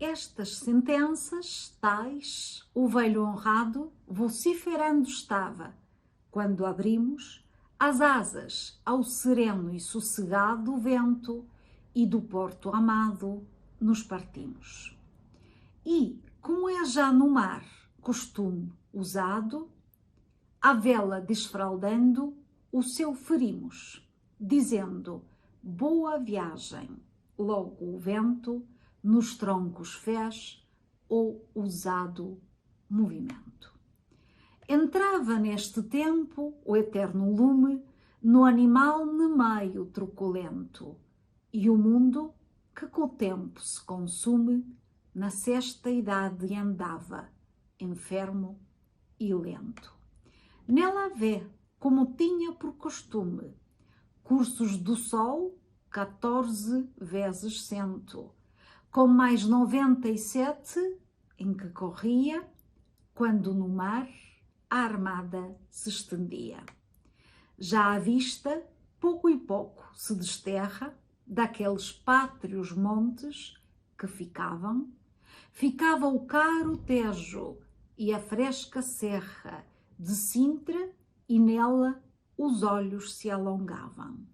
Estas sentenças, tais, o velho honrado vociferando estava, quando abrimos as asas ao sereno e sossegado vento e do porto amado nos partimos. E, como é já no mar costume usado, a vela desfraldando o seu ferimos, dizendo boa viagem, logo o vento nos troncos fez o usado movimento. Entrava neste tempo o eterno lume no animal nemeio truculento, e o mundo que com o tempo se consume na sexta idade andava, enfermo e lento. Nela vê, como tinha por costume, cursos do sol 14 vezes 100, com mais 97 em que corria, quando no mar a armada se estendia. Já à vista, pouco e pouco se desterra daqueles pátrios montes que ficava o caro Tejo e a fresca serra de Sintra, e nela os olhos se alongavam.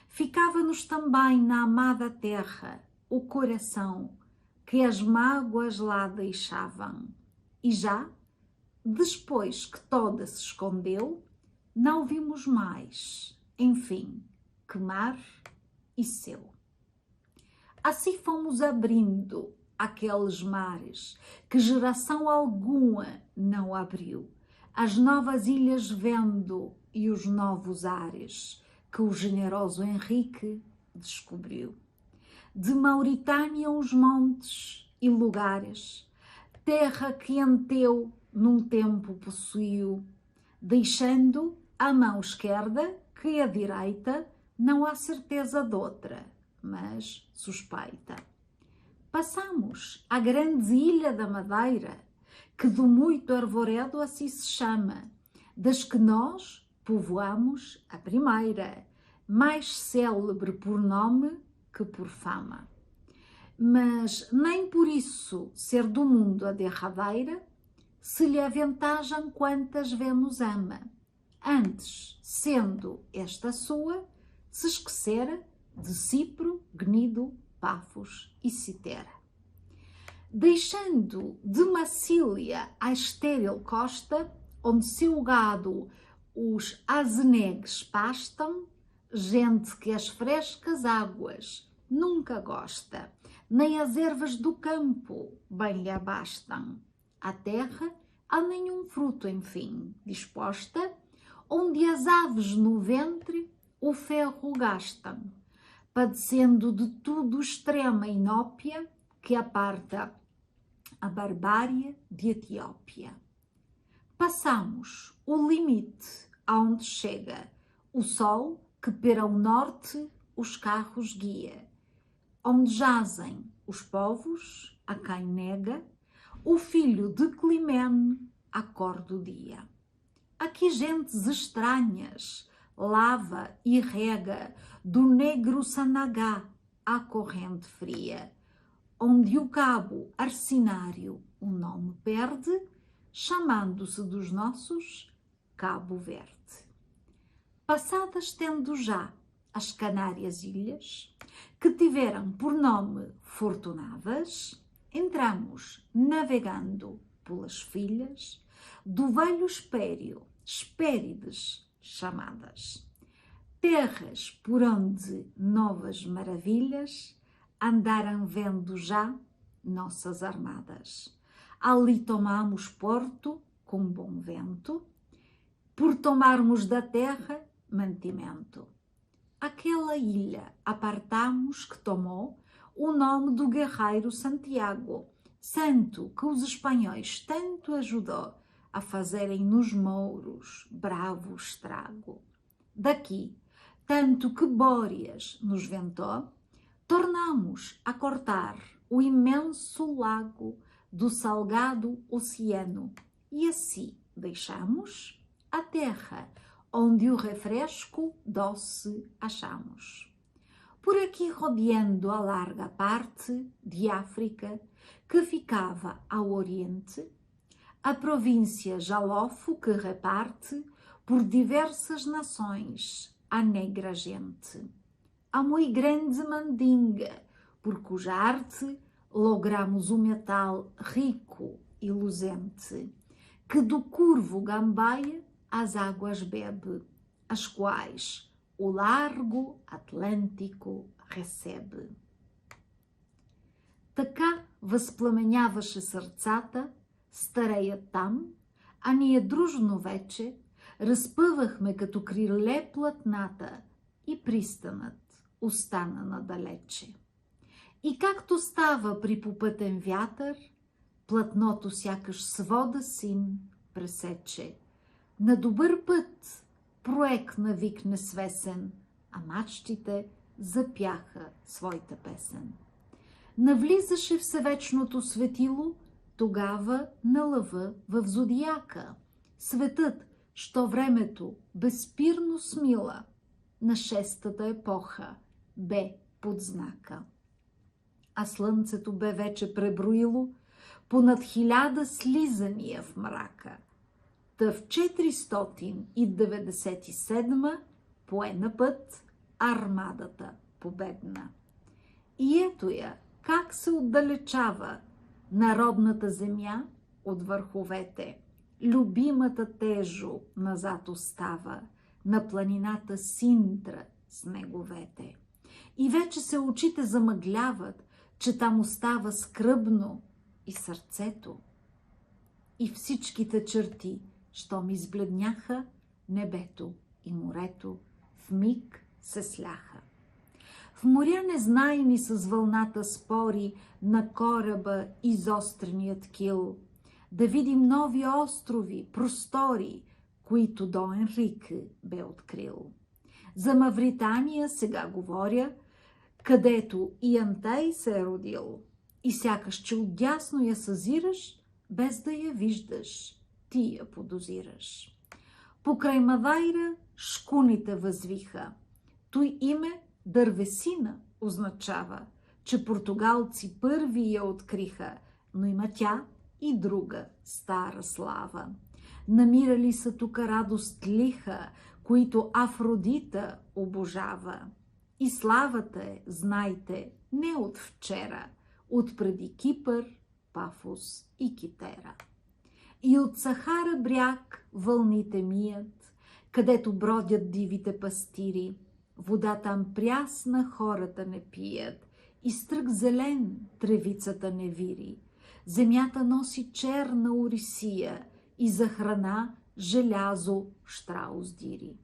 Ficava-nos também na amada terra o coração que as mágoas lá deixavam, e já, depois que toda se escondeu, não vimos mais, enfim, que mar e céu. Assim fomos abrindo aqueles mares que geração alguma não abriu, as novas ilhas vendo e os novos ares que o generoso Henrique descobriu. De Mauritânia os montes e lugares, terra que Anteu num tempo possuiu, deixando a mão esquerda que a direita não há certeza de outra, mas suspeita. Passamos à grande ilha da Madeira, que do muito arvoredo assim se chama, das que nós povoamos a primeira, mais célebre por nome que por fama. Mas nem por isso ser do mundo a derradeira, se lhe avantajam quantas Vênus ama. Antes, sendo esta sua, se esquecera de Cipro, Gnido, Pafos e Citera. Deixando de Macília a estéril costa, onde seu gado os azenegues pastam, gente que as frescas águas nunca gosta, nem as ervas do campo bem lhe abastam. A terra há nenhum fruto, enfim, disposta, onde as aves no ventre o ferro gastam, padecendo de tudo extrema inópia que aparta a barbárie de Etiópia. Passamos o limite aonde chega o sol que para o norte os carros guia, onde jazem os povos a quem nega o filho de Climene acorda o dia. Aqui gentes estranhas lava e rega do negro Sanagá à corrente fria, onde o cabo Arcinário o nome perde, chamando-se dos nossos Cabo Verde. Passadas tendo já as Canárias Ilhas, que tiveram por nome Fortunadas, entramos navegando pelas filhas do velho Hespérides chamadas, terras por onde novas maravilhas andaram vendo já nossas armadas. Ali tomamos porto com bom vento, por tomarmos da terra mantimento. Aquela ilha apartamos que tomou o nome do guerreiro Santiago, santo que os espanhóis tanto ajudou a fazerem nos mouros bravo estrago. Daqui, tanto que Bóreas nos ventou, tornamos a cortar o imenso lago do salgado oceano e assim deixamos a terra onde o refresco doce achamos. por aqui rodeando a larga parte de África, que ficava ao oriente, a província Jalofo, que reparte por diversas nações a negra gente. A muito grande mandinga, por cuja arte logramos o metal rico e luzente, que do curvo Gambaia as águas bebe, as quais o largo Atlântico recebe. Така възпламеняваше сърцата, старея там, а ние дружно вече разпъвахме като криле платната и пристанът остана надалече. И както става при попътен вятър, платното сякаш свода син пресече. На добър път проект навик несвесен, а мачтите запяха своята песен. Навлизаше всевечното светило, тогава на лъва в зодияка. Светът, що времето безспирно смила, на шестата епоха бе под знака. А слънцето бе вече преброило понад 1000 слизания в мрака. Та в 497 пое на път армадата победна. И ето я, как се отдалечава народната земя от върховете. Любимата Тежо назад остава, на планината Синдра с неговете. И вече се очите замъгляват, че там остава скръбно и сърцето. И всичките черти, щом избледняха, небето и морето в миг се сляха. В моря незнайни с вълната спори на кораба изостреният кил, да видим нови острови, простори, които до Енрике бе открил. За Мавритания сега говоря, където и Антай се е родил, и сякаш, че отдясно я съзираш, без да я виждаш, ти я подозираш. Покрай Мавайра шкуните възвиха. Той име дървесина означава, че португалци първи я откриха, но има тя и друга стара слава. Намирали са тук радост лиха, които Афродита обожава. И славата е, знайте, не от вчера, от преди Кипър, Пафос и Китера. И от Сахара бряг вълните мият, където бродят дивите пастири. Вода там прясна хората не пият, и стрък зелен тревицата не вири. Земята носи черна орисия и за храна желязо щраус дири.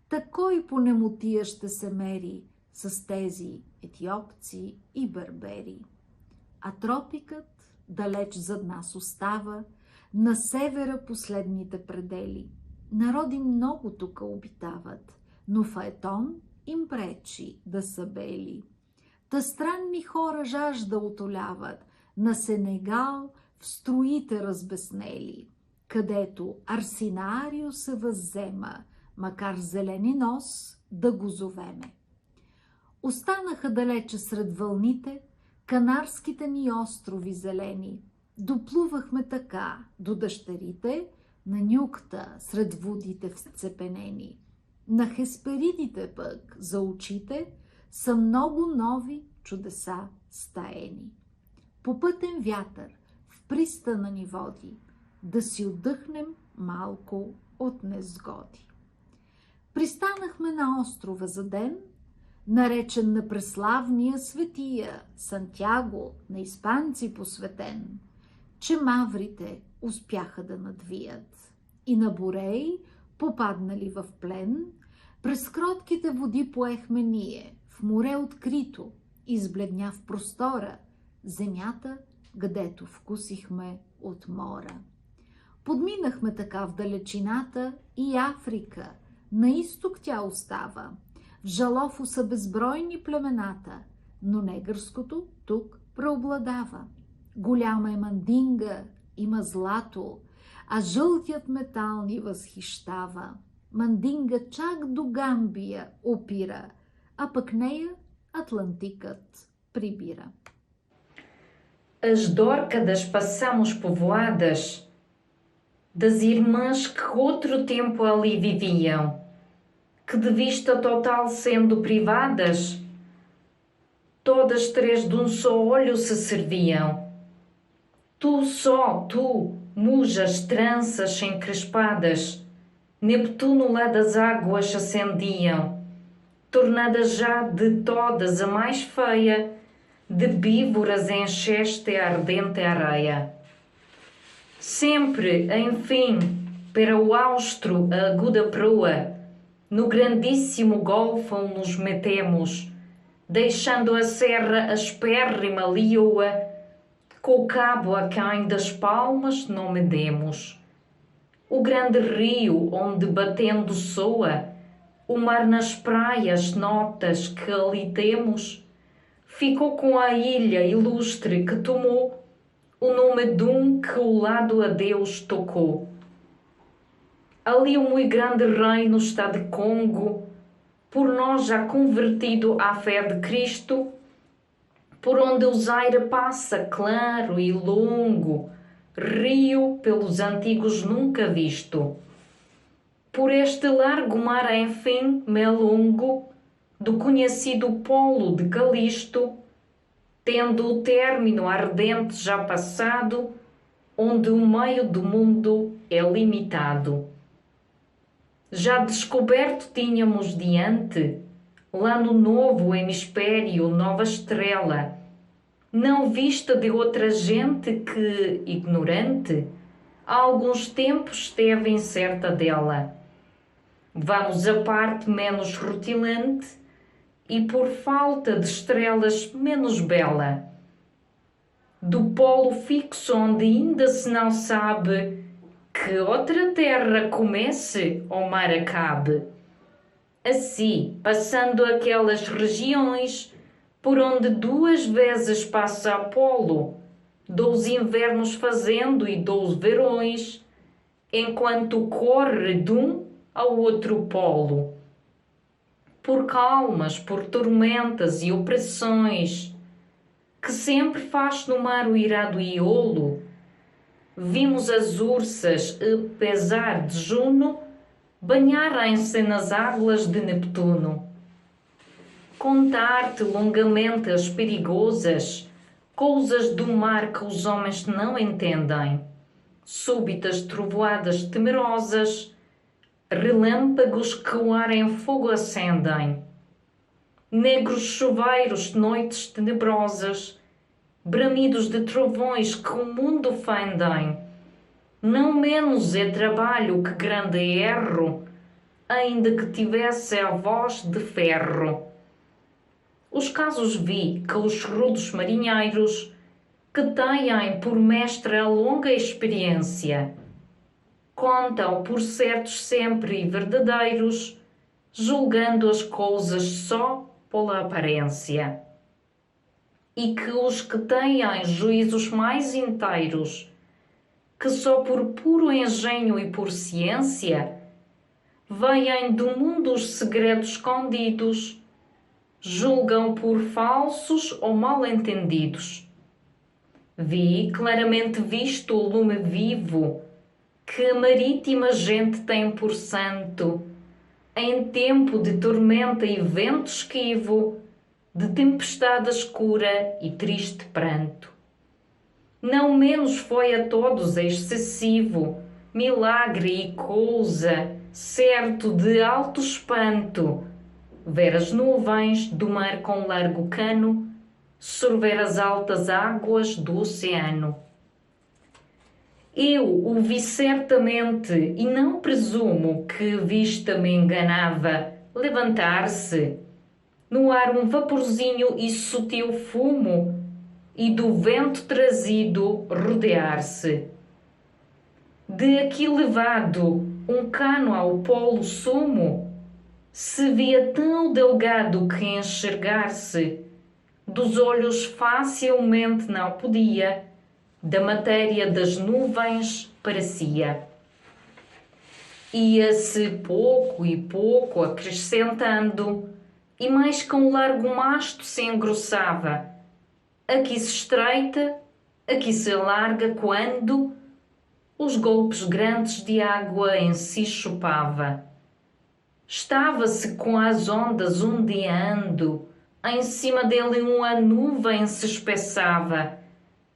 Такой по немотия ще се мери с тези етиопци и бербери. А тропикът далеч зад нас остава, на севера последните предели. Народи много тук обитават, но Фаетон им пречи да са бели. Та странни хора жажда утоляват, на Сенегал в строите разбеснели, където Арсинарио се въззема, макар зелени нос да го зовеме. Останаха далече сред вълните канарските ни острови зелени. Доплувахме така до дъщерите на Нюкта сред водите вцепенени. На Хесперидите пък за очите са много нови чудеса стаени. По пътен вятър в пристана ни води, да си отдъхнем малко от незгоди. Пристанахме на острова за ден, наречен на преславния светия Сантяго, на испанци посветен, че маврите успяха да надвият. И на Борей, попаднали в плен, през кротките води поехме ние, в море открито, избледня в простора, земята, гдето вкусихме от мора. Подминахме така в далечината и Африка, на изток тя остава. В Жалофо са безбройни племената, но негърското тук преобладава. Голяма е мандинга, има злато, а жълтият метал ни възхищава. Мандинга чак до Гамбия опира, а пък нея Atlanticat Pribira. As dórcadas passamos povoadas das irmãs que outro tempo ali viviam, que de vista total sendo privadas, todas três de um só olho se serviam. Tu só, tu, mujas tranças encrespadas, Neptuno lá das águas ascendiam, tornadas já de todas a mais feia, de víboras encheste a ardente areia. Sempre, enfim, para o austro a aguda proa, no grandíssimo golfo nos metemos, deixando a serra aspérrima lioa, com o cabo aquém das palmas não medemos. O grande rio onde batendo soa, o mar nas praias notas que ali temos, ficou com a ilha ilustre que tomou o nome de um que o lado a Deus tocou. Ali o muito grande reino está de Congo, por nós já convertido à fé de Cristo, por onde o Zaire passa claro e longo, rio pelos antigos nunca visto. Por este largo mar, enfim, melongo, do conhecido polo de Calisto, tendo o término ardente já passado, onde o meio do mundo é limitado. Já descoberto tínhamos diante, lá no novo hemisfério, nova estrela, não vista de outra gente que, ignorante, há alguns tempos esteve incerta dela. Vamos à parte menos rutilante e por falta de estrelas menos bela. Do polo fixo onde ainda se não sabe que outra terra comece ou mar acabe. Assim, passando aquelas regiões por onde 2 vezes passa Apolo, 12 invernos fazendo e 12 verões, enquanto corre de um ao outro polo. Por calmas, por tormentas e opressões, que sempre faz no mar o irado Iolo, vimos as ursas, apesar de Juno, banharem-se nas águas de Neptuno. Contar-te longamente as perigosas coisas do mar que os homens não entendem, súbitas trovoadas temerosas, relâmpagos que o ar em fogo acendem, negros chuveiros de noites tenebrosas, bramidos de trovões que o mundo fendem. Não menos é trabalho que grande erro, ainda que tivesse a voz de ferro. Os casos vi que os rudos marinheiros, que têm por mestre a longa experiência, contam por certos sempre e verdadeiros, julgando as coisas só pela aparência. E que os que têm juízos mais inteiros, que só por puro engenho e por ciência, veem do mundo os segredos escondidos, julgam por falsos ou mal entendidos. Vi claramente visto o lume vivo, que a marítima gente tem por santo, em tempo de tormenta e vento esquivo, de tempestade escura e triste pranto. Não menos foi a todos excessivo, milagre e cousa, certo de alto espanto, ver as nuvens do mar com largo cano, sorver as altas águas do oceano. Eu o vi certamente e não presumo que vista me enganava levantar-se, no ar um vaporzinho e sutil fumo, e do vento trazido rodear-se. De aqui levado um cano ao polo sumo, se via tão delgado que enxergar-se, dos olhos facilmente não podia, da matéria das nuvens parecia. Ia-se pouco e pouco acrescentando, e mais que um largo masto se engrossava. Aqui se estreita, aqui se alarga quando os golpes grandes de água em si chupava. Estava-se com as ondas ondeando, em cima dele uma nuvem se espessava,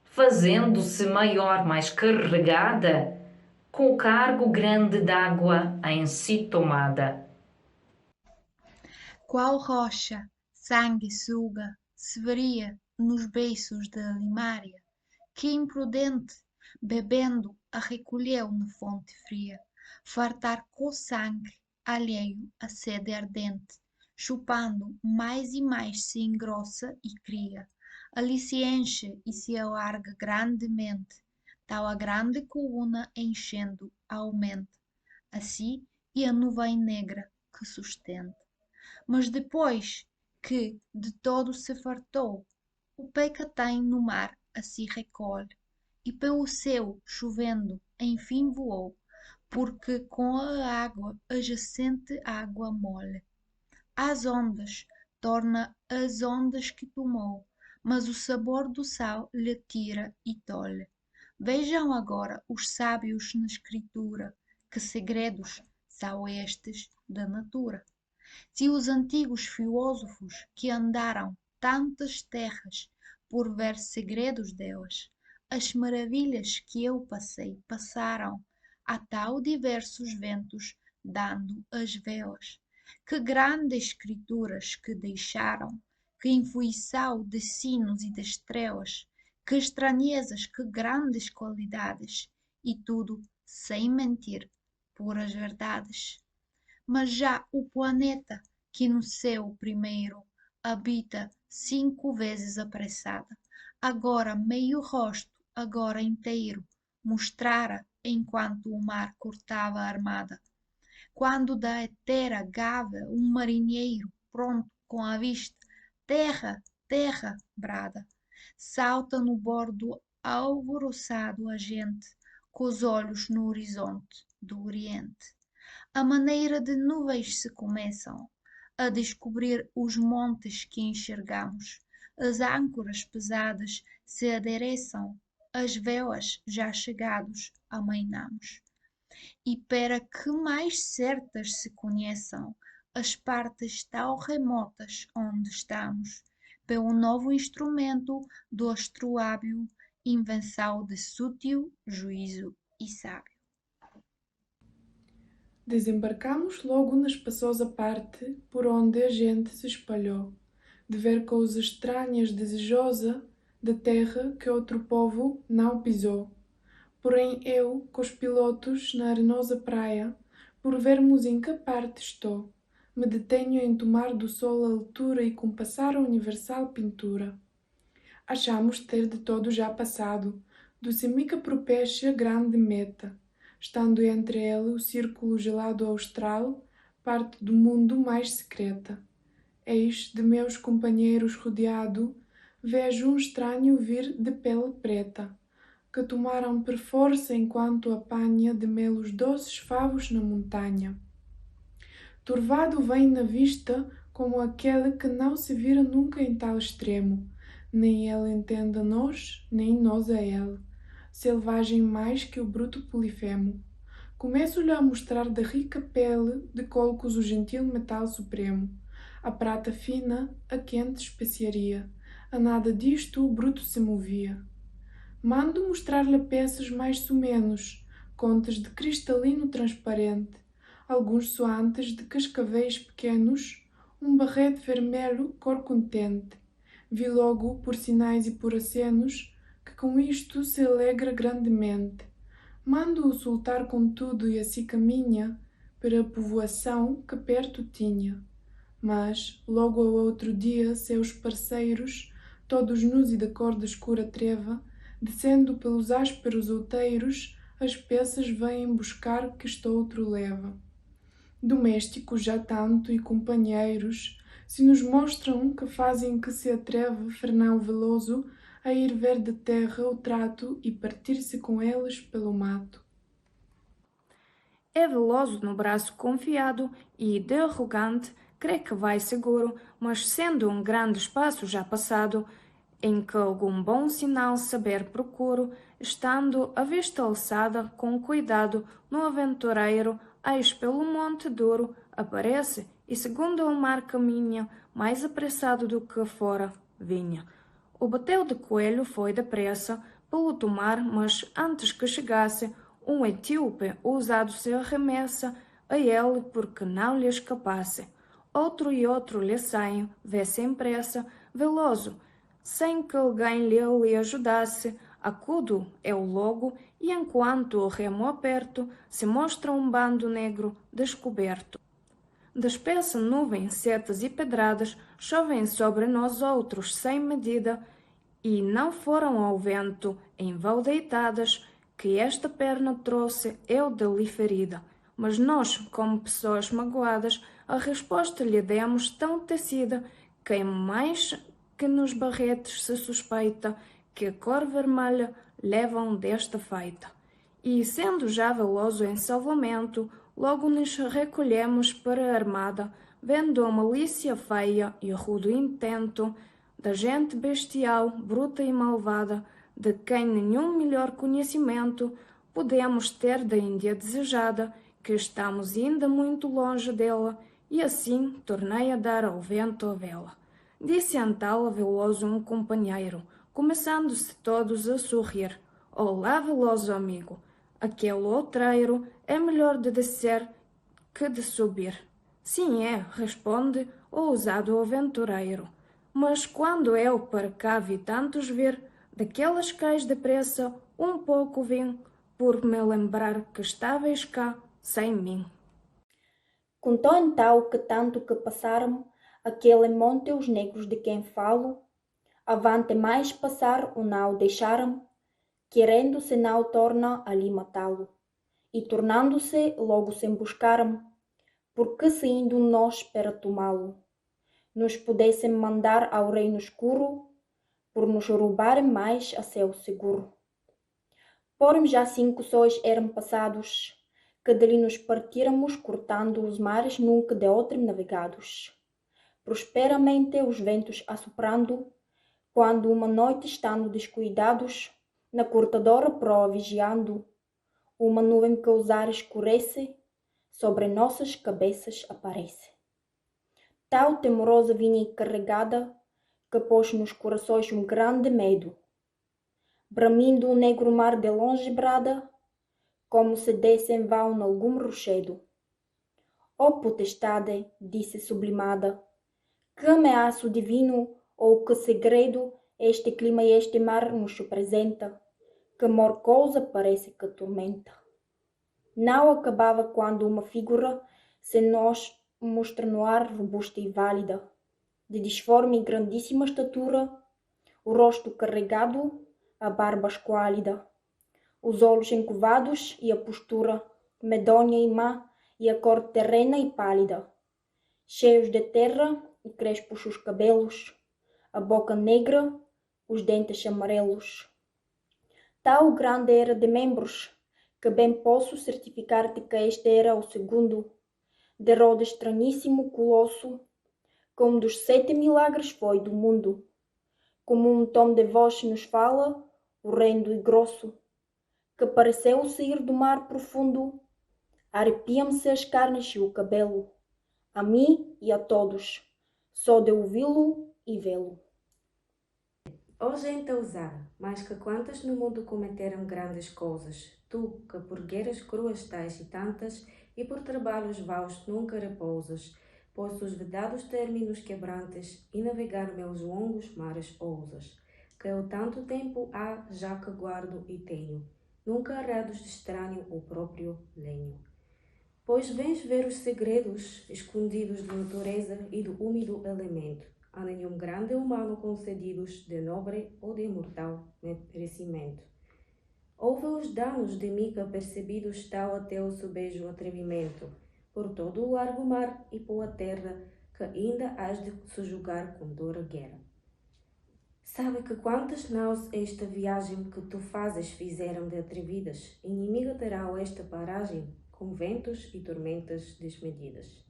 fazendo-se maior, mais carregada, com o cargo grande d'água em si tomada. Qual rocha, sangue suga, se veria nos beiços da limária, que imprudente, bebendo, a recolheu na fonte fria, fartar com sangue alheio a sede ardente, chupando mais e mais se engrossa e cria, ali se enche e se alarga grandemente, tal a grande coluna enchendo aumenta, assim e a nuvem negra que sustenta. Mas depois que de todo se fartou, o peixe tem no mar a se recolhe, e pelo céu chovendo enfim voou, porque com a água a jacente água molha. Às ondas torna as ondas que tomou, mas o sabor do sal lhe tira e tolhe. Vejam agora os sábios na escritura, que segredos são estes da natura. Se os antigos filósofos que andaram tantas terras por ver segredos delas, as maravilhas que eu passei passaram a tal diversos ventos dando as velas. Que grandes escrituras que deixaram, que intuição de sinos e de estrelas, que estranhezas, que grandes qualidades, e tudo sem mentir, puras verdades. Mas já o planeta, que no céu primeiro habita 5 vezes apressada, agora meio rosto, agora inteiro, mostrara enquanto o mar cortava a armada. Quando da etera gava um marinheiro, pronto com a vista, terra, terra, brada, salta no bordo alvoroçado a gente, com os olhos no horizonte do Oriente. A maneira de nuvens se começam a descobrir os montes que enxergamos, as âncoras pesadas se adereçam, as velas já chegados amainamos. E para que mais certas se conheçam as partes tão remotas onde estamos, pelo novo instrumento do astrolábio, invenção de sútil juízo e sábio. Desembarcamos logo na espaçosa parte por onde a gente se espalhou, de ver coisa estranhas desejosa de terra que outro povo não pisou. Porém eu, com os pilotos na arenosa praia, por vermos em que parte estou, me detenho em tomar do sol a altura e compassar a universal pintura. Achamos ter de todo já passado, do semica propécia grande meta, estando entre ele o círculo gelado austral, parte do mundo mais secreta. Eis, de meus companheiros rodeado, vejo um estranho vir de pele preta, que tomaram por força enquanto apanha de melos doces favos na montanha. Turvado vem na vista como aquele que não se vira nunca em tal extremo, nem ele entende a nós, nem nós a ele, selvagem mais que o bruto Polifemo. Começo-lhe a mostrar da rica pele de colcos o gentil metal supremo, a prata fina, a quente especiaria, a nada disto o bruto se movia. Mando mostrar-lhe peças mais sumenos, contas de cristalino transparente, alguns soantes de cascavéis pequenos, um barrete vermelho cor contente. Vi logo, por sinais e por acenos, que com isto se alegra grandemente. Mando-o soltar com tudo e assim caminha para a povoação que perto tinha. Mas, logo ao outro dia, seus parceiros, todos nus e da cor da escura treva, descendo pelos ásperos outeiros, as peças vêm buscar que estoutro leva. Domésticos já tanto e companheiros, se nos mostram que fazem que se atreve Fernão Veloso a ir ver de terra o trato e partir-se com eles pelo mato. É Veloso no braço confiado e, de arrogante, crê que vai seguro, mas sendo um grande espaço já passado, em que algum bom sinal saber procuro, estando a vista alçada com cuidado no aventureiro, eis pelo monte duro aparece, e segundo o mar caminha, mais apressado do que fora vinha. O batel de coelho foi depressa pelo tomar, mas antes que chegasse, um etíope ousado se arremessa a ele porque não lhe escapasse. Outro e outro lhe saem, vê-se em pressa, veloso, sem que alguém lhe ajudasse. Acudo eu logo, e enquanto o remo aperto, se mostra um bando negro descoberto. De espessa nuvem, setas e pedradas chovem sobre nós outros sem medida, e não foram ao vento em vão deitadas que esta perna trouxe eu dali ferida. Mas nós, como pessoas magoadas, a resposta lhe demos tão tecida que mais que nos barretes se suspeita que a cor vermelha levam desta feita. E, sendo já veloz em salvamento, logo nos recolhemos para a armada, vendo a malícia feia e o rudo intento da gente bestial, bruta e malvada, de quem nenhum melhor conhecimento podemos ter da Índia desejada, que estamos ainda muito longe dela, e assim tornei a dar ao vento a vela. Disse então a veloso um companheiro, começando-se todos a sorrir: Olá, veloso amigo, aquele outreiro é melhor de descer que de subir. Sim é, responde o ousado aventureiro. Mas quando eu para cá vi tantos vir, daquelas cais depressa um pouco vim, por me lembrar que estavais cá sem mim. Contou então que tanto que passaram aquele monte os negros de quem falo, avante mais passar o não deixaram, querendo se não torna ali matá-lo, e tornando-se logo se emboscaram, porque se indo nós para tomá-lo, nos pudessem mandar ao reino escuro, por nos roubarem mais a seu seguro. Porém já 5 sóis eram passados, que dali nos partíramos cortando os mares nunca de outrem navegados. Prosperamente os ventos assoprando, quando uma noite estando descuidados, na cortadora proa vigiando, uma nuvem que ousar escurece, sobre nossas cabeças aparece. Tal temorosa vinha carregada, que pôs nos corações um grande medo. Bramindo o negro mar de longe brada, como se desse em vão nalgum rochedo. Ó potestade, disse sublimada, que ameaço divino ou que segredo este clima e este mar nos apresenta, que mor coisa parece que tormenta. Não acabava quando uma figura se nos mostra no ar robusta e válida, de disforme e grandíssima estatura, o rosto carregado, a barba esquálida, os olhos encurvados e a postura medonha e má e a cor terrena e pálida, cheios de terra e crespos os cabelos, a boca negra, os dentes amarelos. Tal grande era de membros, que bem posso certificar-te que este era o segundo, de roda estranhíssimo colosso, que um dos 7 milagres foi do mundo. Como um tom de voz nos fala, horrendo e grosso, que pareceu sair do mar profundo, arrepiam-se as carnes e o cabelo, a mim e a todos, só de ouvi-lo e vê-lo. Ó gente ousada, mais que quantas no mundo cometeram grandes coisas, tu que por guerras cruas tais e tantas, e por trabalhos vaus nunca repousas, pois os vedados términos quebrantes, e navegar meus longos mares ousas, que eu tanto tempo há já que guardo e tenho, nunca arredos de estranho o próprio lenho. Pois vens ver os segredos escondidos de natureza e do úmido elemento, a nenhum grande humano concedidos de nobre ou de mortal merecimento. Houve os danos de mica percebidos tal até o sobejo atrevimento, por todo o largo mar e por a terra, que ainda has de subjugar com dor a guerra. Sabe que quantas naus esta viagem que tu fazes fizeram de atrevidas, inimiga terá esta paragem, com ventos e tormentas desmedidas.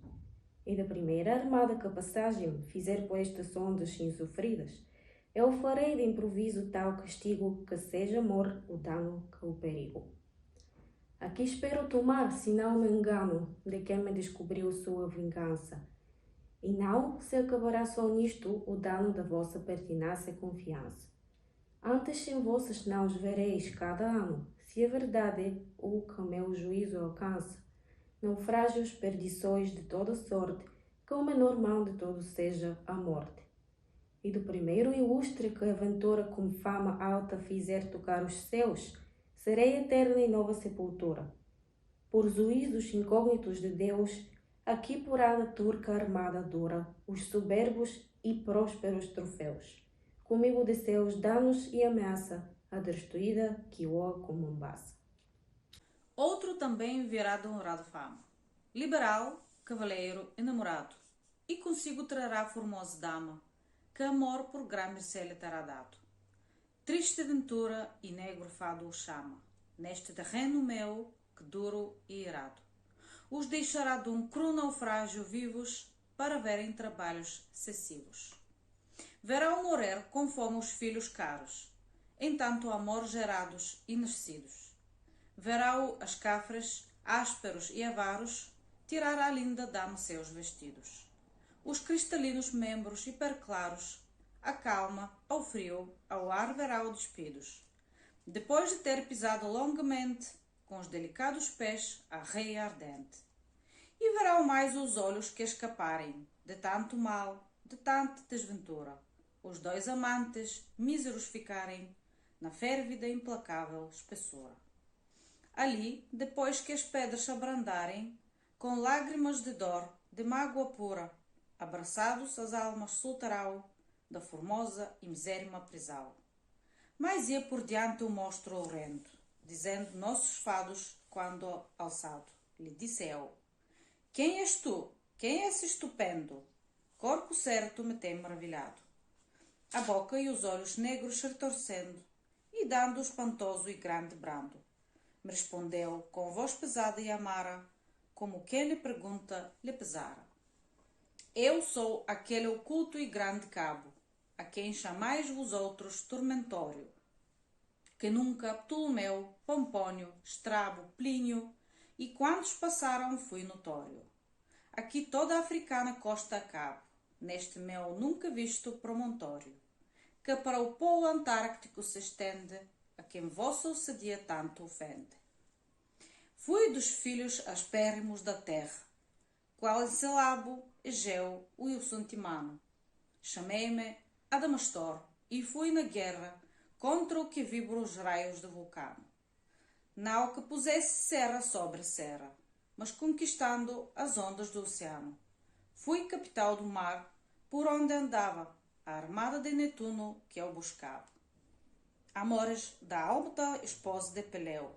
E da primeira armada que a passagem fizer por estas ondas insofridas, eu farei de improviso tal castigo que seja amor o dano que o perigo. Aqui espero tomar, se não me engano, de quem me descobriu sua vingança. E não se acabará só nisto o dano da vossa pertinácia e confiança. Antes em vossas mãos vereis cada ano, se é verdade o que meu juízo alcança, naufrágios, perdições de toda sorte, que o menor mal de todos seja a morte. E do primeiro ilustre que aventura com fama alta fizer tocar os céus, serei eterna e nova sepultura. Por juízos incógnitos de Deus, aqui porá a turca armada dura os soberbos e prósperos troféus. Comigo de seus danos e ameaça, a destruída que voa como Mombasa. Outro também virá de honrado fama, liberal, cavaleiro e namorado, e consigo trará formosa dama, que amor por grande mercê lhe terá dado. Triste ventura e negro fado o chama, neste terreno meu, que duro e irado. Os deixará de um cru naufrágio vivos, para verem trabalhos excessivos. Verá-o morrer conforme os filhos caros, entanto amor gerados e nascidos. Verá-o as cafres, ásperos e avaros, tirar à linda dama seus vestidos. Os cristalinos membros hiperclaros, a calma, ao frio, ao ar verá-o despidos. Depois de ter pisado longamente, com os delicados pés, a reia ardente. E verá-o mais os olhos que escaparem, de tanto mal, de tanta desventura, os dois amantes míseros ficarem, na férvida e implacável espessura. Ali, depois que as pedras se abrandarem, com lágrimas de dor, de mágoa pura, abraçados as almas soltarão da formosa e misérrima prisão. Mas ia por diante o monstro horrendo, dizendo nossos fados, quando alçado, lhe disse eu: quem és tu? Quem é esse estupendo? Corpo certo me tem maravilhado. A boca e os olhos negros se retorcendo, e dando espantoso e grande brando, me respondeu com voz pesada e amara, como quem lhe pergunta lhe pesara: eu sou aquele oculto e grande cabo, a quem chamais vos outros tormentório, que nunca Ptolomeu, Pompónio, Strabo, Plínio e quantos passaram fui notório. Aqui toda a africana costa a cabo, neste meu nunca visto promontório, que para o polo antártico se estende, a quem vossa ousadia tanto ofende. Fui dos filhos aspérrimos da terra, qual Encelabo, Egeu, Wilson Timano. Chamei-me Adamastor e fui na guerra contra o que vibra os raios do vulcão. Não que pusesse serra sobre serra, mas conquistando as ondas do oceano. Fui capital do mar, por onde andava a armada de Netuno que eu buscava. Amores da alta esposa de Peleu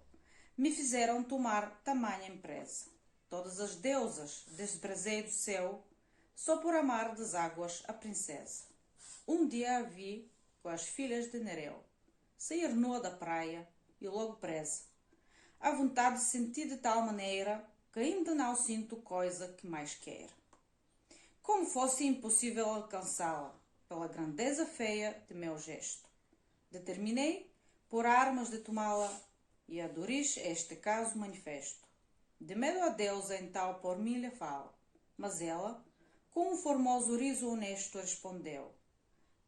me fizeram tomar tamanha empresa. Todas as deusas desprezei do céu, só por amar das águas a princesa. Um dia a vi com as filhas de Nereu, sair nua da praia e logo presa. A vontade senti de tal maneira que ainda não sinto coisa que mais queira. Como fosse impossível alcançá-la, pela grandeza feia de meu gesto. Determinei por armas de tomá-la e a Doris este caso manifesto. De medo a deusa em tal por mim lhe fala, mas ela, com um formoso riso honesto, respondeu: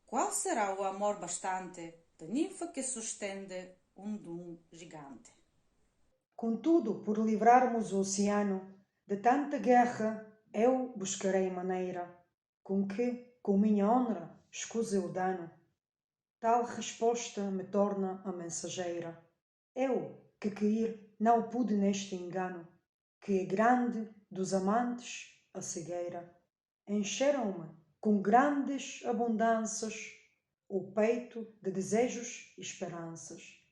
qual será o amor bastante de ninfa que sustende um dum gigante? Contudo, por livrarmos o oceano de tanta guerra, eu buscarei maneira com que, com minha honra, escuse o dano. Tal resposta me torna a mensageira. Eu, que cair não pude neste engano, que é grande dos amantes a cegueira. Encheram-me com grandes abundâncias o peito de desejos e esperanças.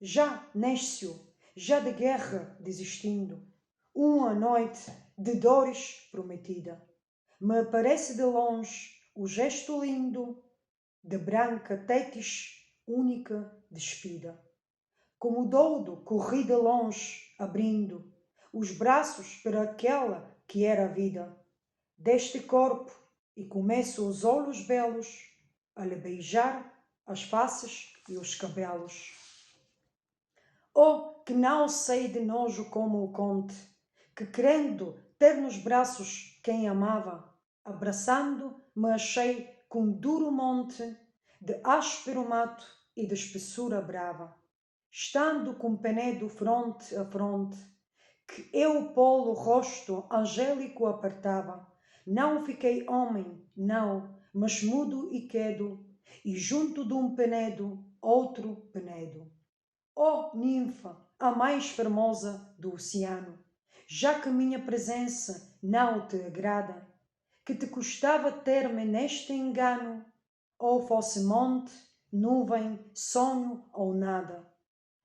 Já néscio, já de guerra desistindo, uma noite de dores prometida, me aparece de longe o gesto lindo de branca Tétis única despida. Como doudo corri de longe, abrindo os braços para aquela que era a vida. deste corpo e começo os olhos belos a lhe beijar as faces e os cabelos. Oh, que não sei de nojo como o conte, que querendo ter nos braços quem amava, abraçando me achei com duro monte de áspero mato e de espessura brava, estando com Penedo fronte a fronte, que eu o polo rosto angélico apertava, não fiquei homem, não, mas mudo e quedo, e junto de um Penedo, outro Penedo. Oh, ninfa, a mais formosa do oceano, já que minha presença não te agrada, que te custava ter-me neste engano, ou fosse monte, nuvem, sonho ou nada.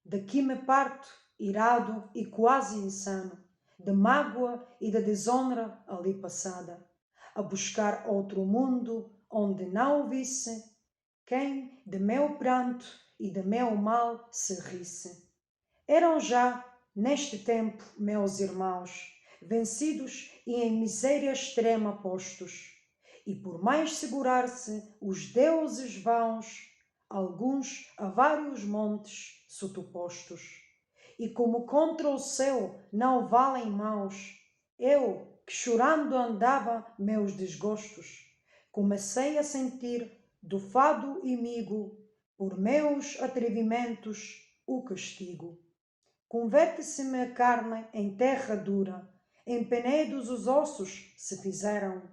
Daqui me parto, irado e quase insano, de mágoa e da desonra ali passada, a buscar outro mundo onde não o visse quem de meu pranto e de meu mal se risse. Eram já, neste tempo, meus irmãos, vencidos e em miséria extrema postos, e por mais segurar-se os deuses vãos, alguns a vários montes sotopostos. E como contra o céu não valem maus, eu, que chorando andava meus desgostos, comecei a sentir do fado imigo, por meus atrevimentos, o castigo. Converte-se-me a carne em terra dura, em penedos os ossos se fizeram.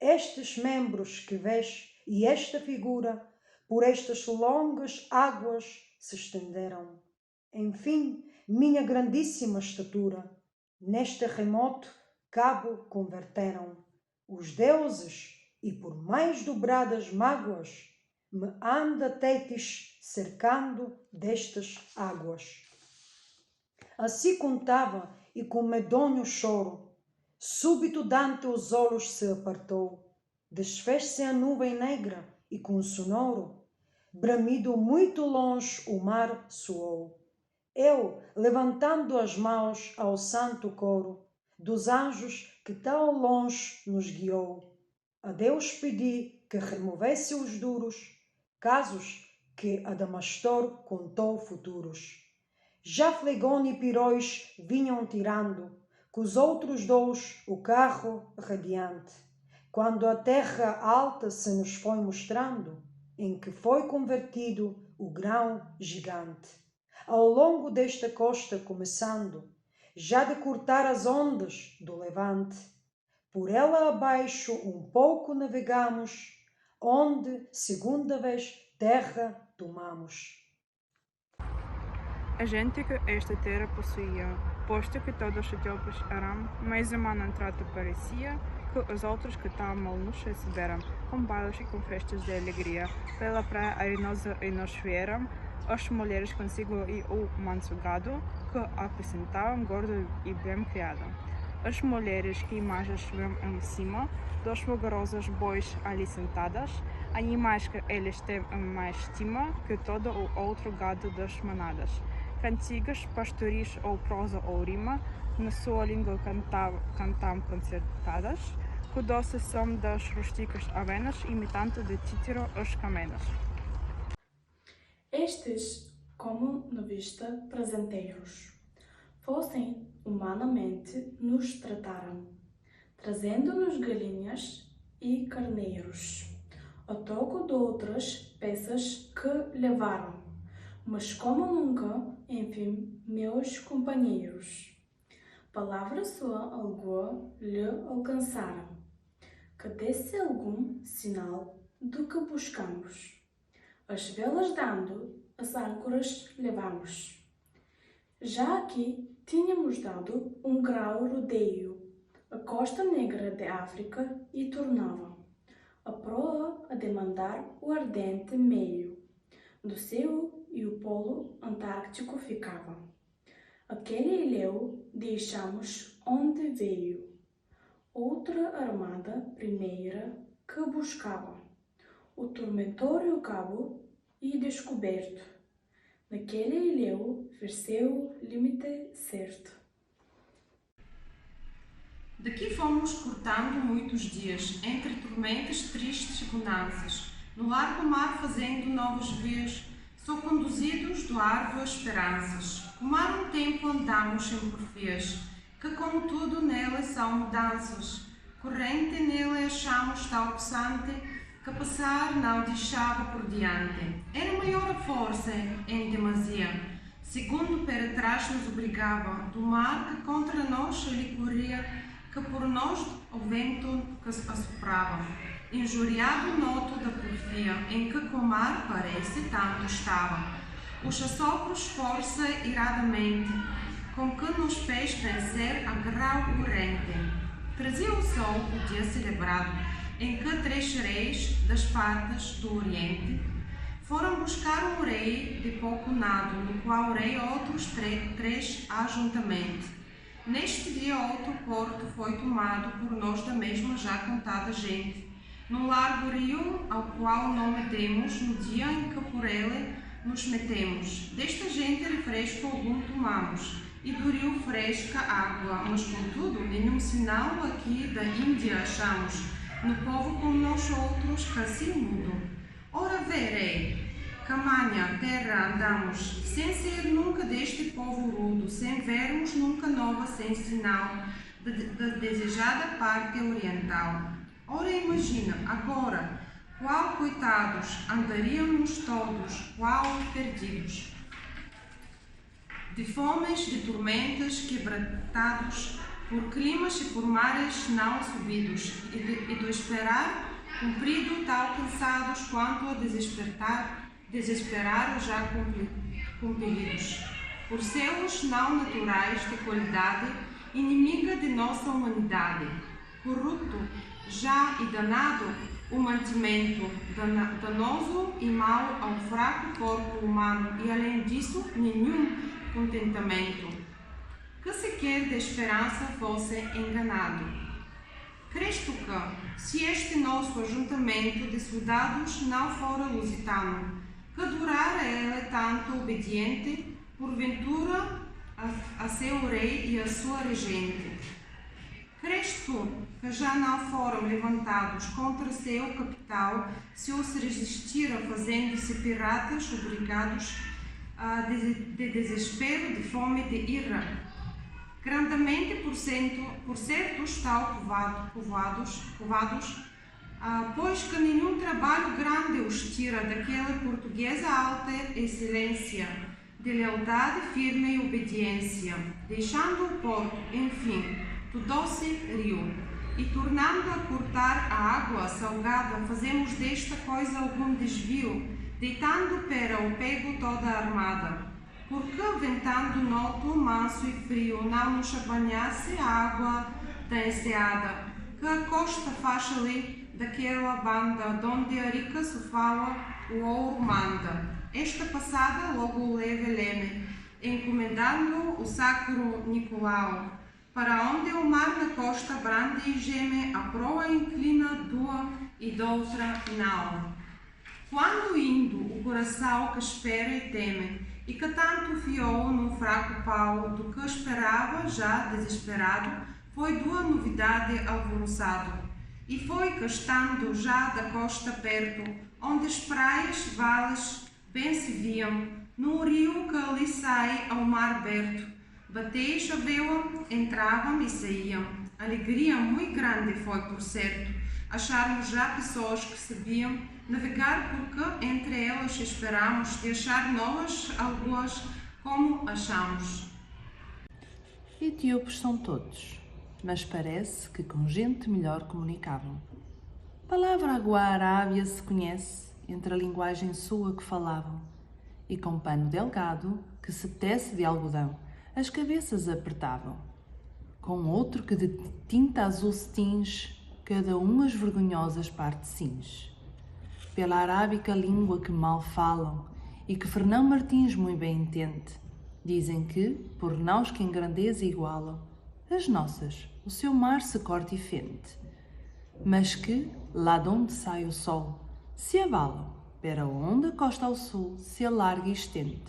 Estes membros que vês e esta figura, por estas longas águas se estenderam. Enfim, minha grandíssima estatura, neste remoto cabo converteram. Os deuses, e por mais dobradas mágoas, me anda Tétis cercando destas águas. Assim contava, e com medonho choro, súbito Dante os olhos se apartou, desfez-se a nuvem negra, e com sonoro bramido muito longe o mar soou. Eu, levantando as mãos ao santo coro dos anjos que tão longe nos guiou, a Deus pedi que removesse os duros casos que Adamastor contou futuros. Já Flegone e Piróis vinham tirando, com os outros dois, o carro radiante, quando a terra alta se nos foi mostrando, em que foi convertido o grão gigante. Ao longo desta costa começando, já de cortar as ondas do levante, por ela abaixo um pouco navegamos, onde, segunda vez, terra tomamos. A gente que esta terra possuía, posto que todos os etíopes eram, mais humano em trato parecia, que os outros que tão mal nos receberam, com bailes e com festas de alegria, pela praia arenosa e nos vieram, as mulheres consigo e o manso gado, que apresentavam gordo e bem criado. As mulheres que imagens viam em cima, dos fogarosos bois ali sentadas, animais que eles têm em mais estima que todo o outro gado das manadas. Cantigas, pastoris ou prosa ou rima, na sua língua cantam concertadas, que o doce som das rústicas avenas, imitando de Títiro os camenas. Estes, como na vista presenteiros, fossem humanamente nos trataram, trazendo-nos galinhas e carneiros, a troco de outras peças que levaram, mas como nunca, enfim, meus companheiros, palavra sua alguma lhe alcançaram, que desse algum sinal do que buscamos. As velas dando, as âncoras levamos. Já aqui tínhamos dado um grau rodeio, a costa negra de África e tornava a proa a demandar o ardente meio do céu e o polo antártico ficava. Aquele ilhéu deixamos onde veio, outra armada primeira que buscava o tormentório cabo e descoberto. Naquele ilhéu verseu limite certo. Daqui fomos cortando muitos dias, entre tormentas, tristes bonanças, no largo mar fazendo novos vias, só conduzidos do árvore esperanças. Como há um tempo andamos em porfias, que contudo nelas são mudanças. Corrente nele achamos tal possante, que passar não deixava por diante. Era maior a força em demasia, segundo para trás nos obrigava, do mar que contra nós ali corria, que por nós o vento que assoprava. Injuriado noto da porfia, em que com o mar parece tanto estava. Os assopros força iradamente, com que nos fez vencer a grau corrente. Trazia o sol o dia celebrado, em que 3 reis das partes do Oriente foram buscar um rei de pouco nado, no qual rei outros 3 ajuntamente. Neste dia outro porto foi tomado por nós da mesma já contada gente, num largo rio ao qual nome demos no dia em que por ele nos metemos. Desta gente refresco algum tomamos, e do rio fresca água, mas contudo nenhum sinal aqui da Índia achamos, no povo como nós outros que assim mudam. Ora verei, camanha terra andamos, sem ser nunca deste povo rudo, sem vermos nunca nova sem sinal da desejada parte oriental. Ora imagina, agora, qual coitados andaríamos todos, qual perdidos, de fomes, de tormentas, quebrantados, por climas e por mares não subidos, e do esperar cumprido tal cansados quanto a desesperar já compelidos, por seus não naturais de qualidade, inimiga de nossa humanidade, corrupto já e danado o mantimento, danoso e mau ao fraco corpo humano, e além disso nenhum contentamento, que sequer de esperança fosse enganado. Crês tu que, se este nosso ajuntamento de soldados não fora lusitano, que durar ele tanto obediente, porventura, a seu rei e a sua regente? Crês tu que já não foram levantados contra seu capital, se os resistira fazendo-se piratas obrigados de desespero, de fome, de ira? Grandemente por certos tal povoados, pois que nenhum trabalho grande os tira daquela portuguesa alta excelência, de lealdade firme e obediência, deixando o porto, enfim, do doce rio, e tornando a cortar a água salgada, fazemos desta coisa algum desvio, deitando para o pego toda a armada. Porque ventando noto manso e frio, não nos abanhasse a água da enseada, que a costa faz ali daquela banda, donde a rica sofala o ouro manda. Esta passada logo leve leme, encomendando o sacro Nicolau, para onde o mar na costa brande e geme, a proa inclina dua e doutra não. Quando indo o coração que espera e teme, e que tanto fiou num fraco pau, do que esperava já desesperado, foi dua novidade alvoroçado, e foi que estando já da costa perto, onde as praias vales bem se viam, num rio que ali sai ao mar aberto, batei choveu, entravam e saíam. Alegria muito grande foi, por certo, acharmos já pessoas que sabiam navegar, porque entre elas esperamos de achar novas algumas como achamos. Etíopes são todos, mas parece que com gente melhor comunicavam. Palavra agua arábia se conhece entre a linguagem sua que falavam, e com pano delgado que se tece de algodão as cabeças apertavam. Com outro que de tinta azul se tinge, cada as vergonhosas partes cinge. Pela arábica língua que mal falam e que Fernão Martins muito bem entende, dizem que, por nós que em grandeza igualam, as nossas, o seu mar se corta e fende, mas que, lá de onde sai o sol, se abalam, para onde a costa ao sul se alarga e estende,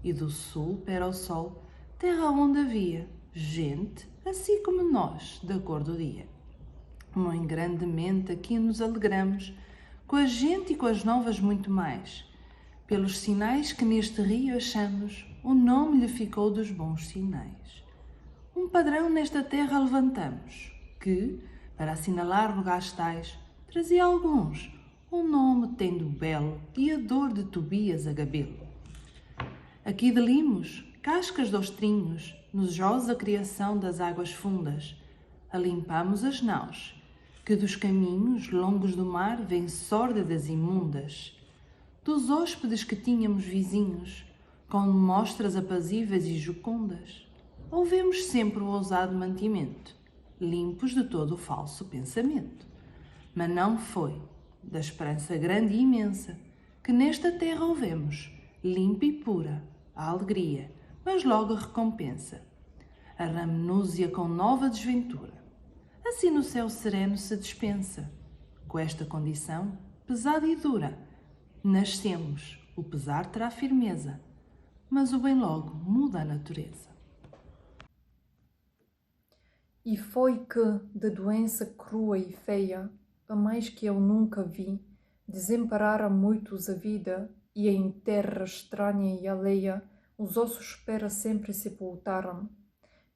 e do sul para o sol, terra onde havia gente, assim como nós, da cor do dia. Muito grandemente aqui nos alegramos, com a gente e com as novas muito mais. Pelos sinais que neste rio achamos, o nome lhe ficou dos bons sinais. Um padrão nesta terra levantamos, que, para assinalar lugares tais, trazia alguns, um nome tendo belo e a dor de Tobias a Gabelo. Aqui de Limos, cascas de ostrinhos, nojosa criação das águas fundas, alimpamos as naus, que dos caminhos longos do mar vêm sórdidas e imundas. Dos hóspedes que tínhamos vizinhos, com mostras apazíveis e jucundas, ouvemos sempre o ousado mantimento, limpos de todo o falso pensamento. Mas não foi da esperança grande e imensa que nesta terra ouvemos, limpa e pura, a alegria, mas logo a recompensa, a ramnúzia com nova desventura. Assim no céu sereno se dispensa. Com esta condição, pesada e dura, nascemos, o pesar terá firmeza, mas o bem logo muda a natureza. E foi que, de doença crua e feia, a mais que eu nunca vi, desemparara muitos a vida, e em terra estranha e alheia, os ossos para sempre sepultaram.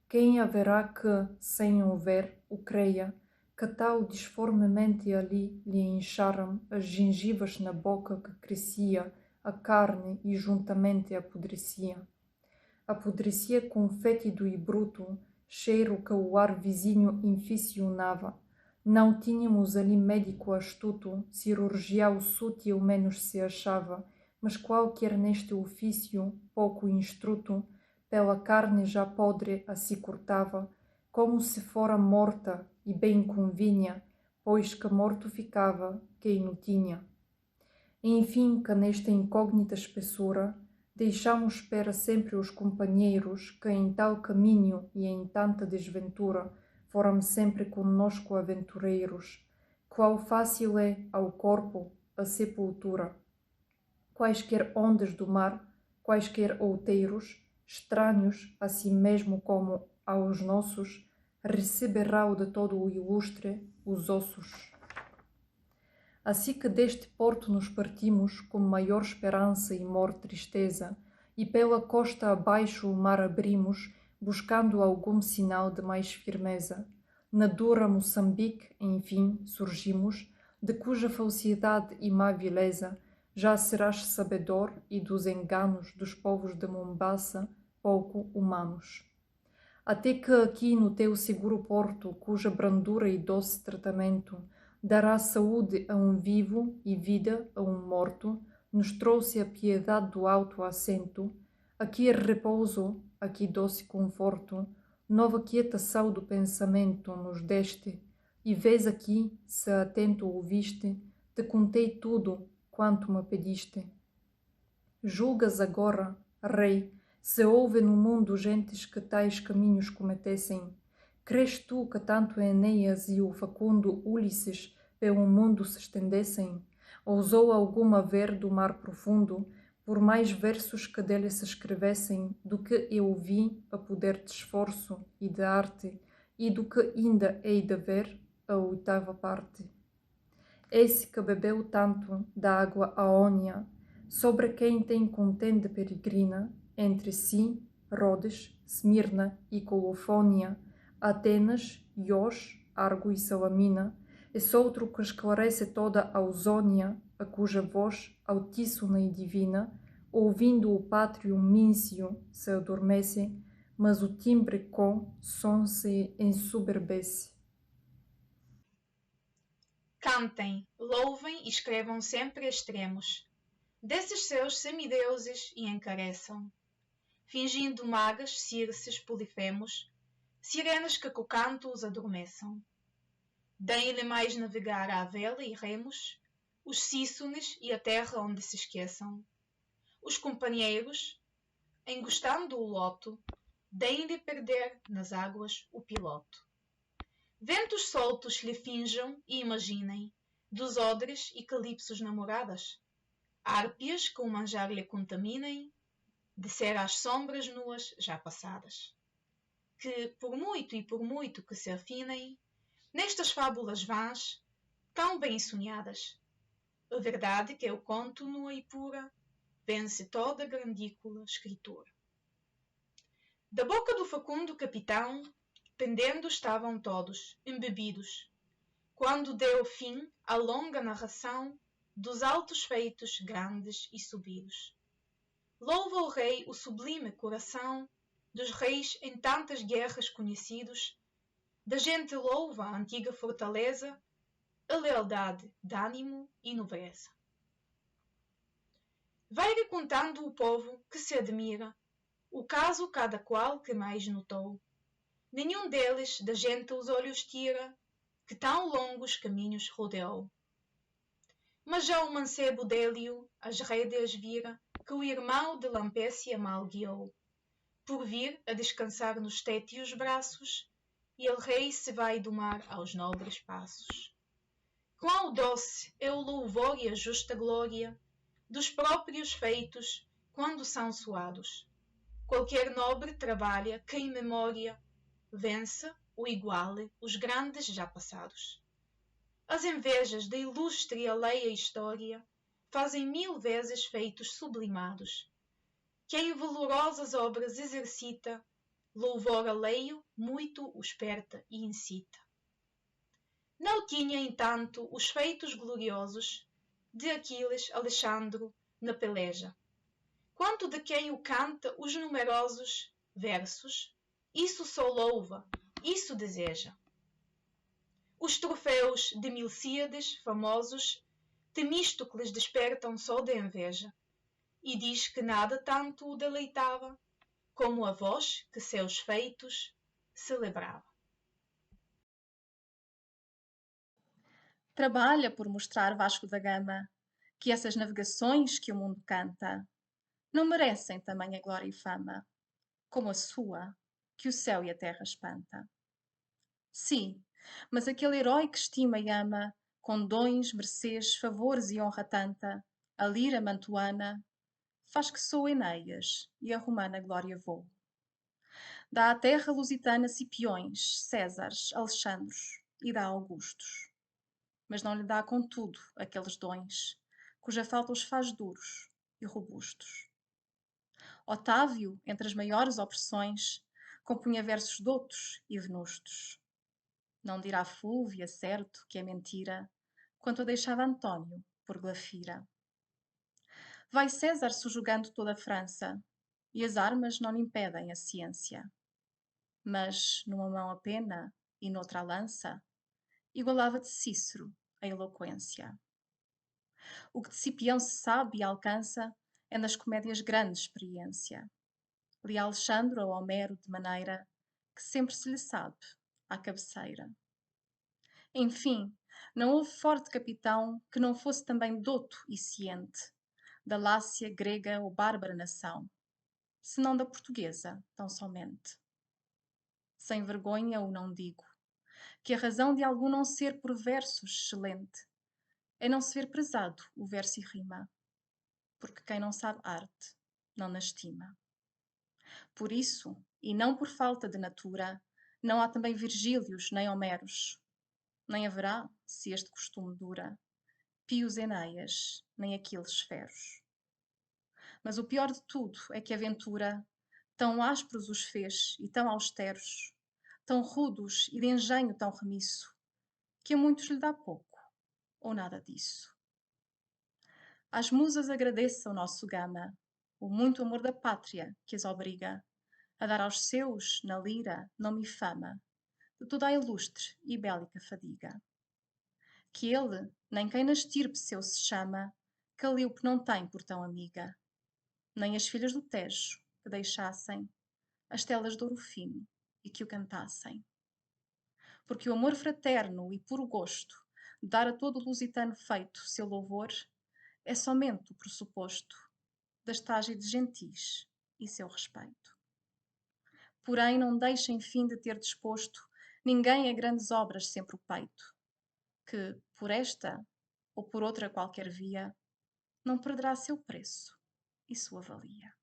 Quem haverá que, sem o ver, o creia, que tal disformemente ali lhe incharam as gengivas na boca que crescia a carne e juntamente apodrecia. Apodrecia com fétido e bruto, cheiro que o ar vizinho inficionava. Não tínhamos ali médico astuto, cirurgião sútil menos se achava, mas qualquer neste ofício, pouco instruto, pela carne já podre a se cortava, como se fora morta, e bem convinha, pois que morto ficava quem o tinha. Enfim, que nesta incógnita espessura, deixamos para sempre os companheiros que em tal caminho e em tanta desventura foram sempre conosco aventureiros, qual fácil é ao corpo a sepultura. Quaisquer ondas do mar, quaisquer outeiros, estranhos a si mesmo como aos nossos, receberá de todo o ilustre os ossos. Assim que deste porto nos partimos com maior esperança e mor tristeza, e pela costa abaixo o mar abrimos, buscando algum sinal de mais firmeza. Na dura Moçambique, enfim, surgimos, de cuja falsidade e má vileza já serás sabedor, e dos enganos dos povos de Mombasa, pouco humanos. Até que aqui no teu seguro porto, cuja brandura e doce tratamento dará saúde a um vivo e vida a um morto, nos trouxe a piedade do alto assento, aqui repouso, aqui doce conforto, nova quietação do pensamento nos deste, e vês aqui, se atento ouviste, te contei tudo quanto me pediste. Julgas agora, rei, se houve no mundo gentes que tais caminhos cometessem? Crês tu que tanto Enéas e o facundo Ulisses pelo mundo se estendessem? Ousou alguma ver do mar profundo, por mais versos que dele se escrevessem, do que eu vi a poder de esforço e de arte, e do que ainda hei de ver a oitava parte? Esse que bebeu tanto da água aônia, sobre quem tem contende peregrina, entre si, Rhodes, Esmirna e Colofónia, Atenas, Ios, Argo e Salamina, esse outro que esclarece toda a Ausônia, a cuja voz, altíssona e divina, ouvindo o pátrio Míncio, se adormece, mas o timbre com som se ensoberbece. Cantem, louvem e escrevam sempre extremos desses seus semideuses e encareçam, fingindo magas, circes, polifemos, sirenas que com o canto os adormeçam. Deem-lhe mais navegar à vela e remos, os cíçones e a terra onde se esqueçam. Os companheiros, engostando o loto, deem-lhe perder nas águas o piloto. Ventos soltos lhe finjam e imaginem, dos odres e calipsos namoradas, árpias que o manjar lhe contaminem, de ser às sombras nuas já passadas. que, por muito que se afinem, nestas fábulas vãs, tão bem sonhadas, a verdade que eu conto nua e pura, vence toda grandícula escritura. Da boca do facundo capitão, pendendo estavam todos, embebidos, quando deu fim à longa narração dos altos feitos grandes e subidos. Louva o rei o sublime coração dos reis em tantas guerras conhecidos, da gente louva a antiga fortaleza, a lealdade d'ânimo e nobreza. Vai recontando o povo que se admira, o caso cada qual que mais notou. Nenhum deles da gente os olhos tira, que tão longos caminhos rodeou. Mas já o mancebo Délio as rédeas vira, que o irmão de Lampécia mal guiou, por vir a descansar nos tétios braços, e el rei se vai domar aos nobres passos. Quão doce é o louvor e a justa glória dos próprios feitos, quando são suados. Qualquer nobre trabalha que em memória vença ou iguale os grandes já passados. As invejas da ilustre e alheia história fazem 1000 vezes feitos sublimados. Quem valorosas obras exercita, louvor alheio muito o esperta e incita. Não tinha, entanto, os feitos gloriosos de Aquiles Alexandro na peleja, quanto de quem o canta os numerosos versos, isso só louva, isso deseja. Os troféus de Milcíades famosos, Temístocles despertam só de inveja, e diz que nada tanto o deleitava, como a voz que seus feitos celebrava. Trabalha por mostrar Vasco da Gama que essas navegações que o mundo canta não merecem tamanha glória e fama, como a sua, que o céu e a terra espanta. Sim, mas aquele herói que estima e ama, com dons, mercês, favores e honra tanta, a lira mantuana, faz que sou Enéas e a romana glória vou. Dá à terra lusitana Cipiões, Césares, Alexandros e dá Augustos. Mas não lhe dá, contudo, aqueles dons, cuja falta os faz duros e robustos. Otávio, entre as maiores opressões, compunha versos doutos e venustos. Não dirá Fúlvia, certo, que é mentira, quanto a deixava António por Glafira. Vai César subjugando toda a França, e as armas não lhe impedem a ciência. Mas, numa mão a pena e noutra a lança, igualava de Cícero a eloquência. O que de Cipião se sabe e alcança é nas comédias grande experiência. Li Alexandro a Homero de maneira que sempre se lhe sabe à cabeceira. Enfim, não houve forte capitão que não fosse também douto e ciente, da Lácia, grega ou bárbara nação, senão da portuguesa, tão somente. Sem vergonha o não digo, que a razão de algum não ser por versos excelente é não se ver prezado o verso e rima, porque quem não sabe arte não na estima. Por isso, e não por falta de natura, não há também Virgílios nem Homeros, nem haverá, se este costume dura, Pios Enéas, nem Aquiles feros. Mas o pior de tudo é que a ventura, tão ásperos os fez e tão austeros, tão rudos e de engenho tão remisso, que a muitos lhe dá pouco, ou nada disso. Às musas agradeça o nosso Gama, o muito amor da pátria que as obriga a dar aos seus, na lira, nome e fama, de toda a ilustre e bélica fadiga. Que ele, nem quem na estirpe seu se chama, Calíope não tem por tão amiga, nem as filhas do Tejo que deixassem as telas de ouro fino e que o cantassem. Porque o amor fraterno e puro gosto de dar a todo o lusitano feito seu louvor é somente o pressuposto da estágio de gentis e seu respeito. Porém, não deixem fim de ter disposto ninguém a grandes obras sempre o peito, que, por esta ou por outra qualquer via, não perderá seu preço e sua valia.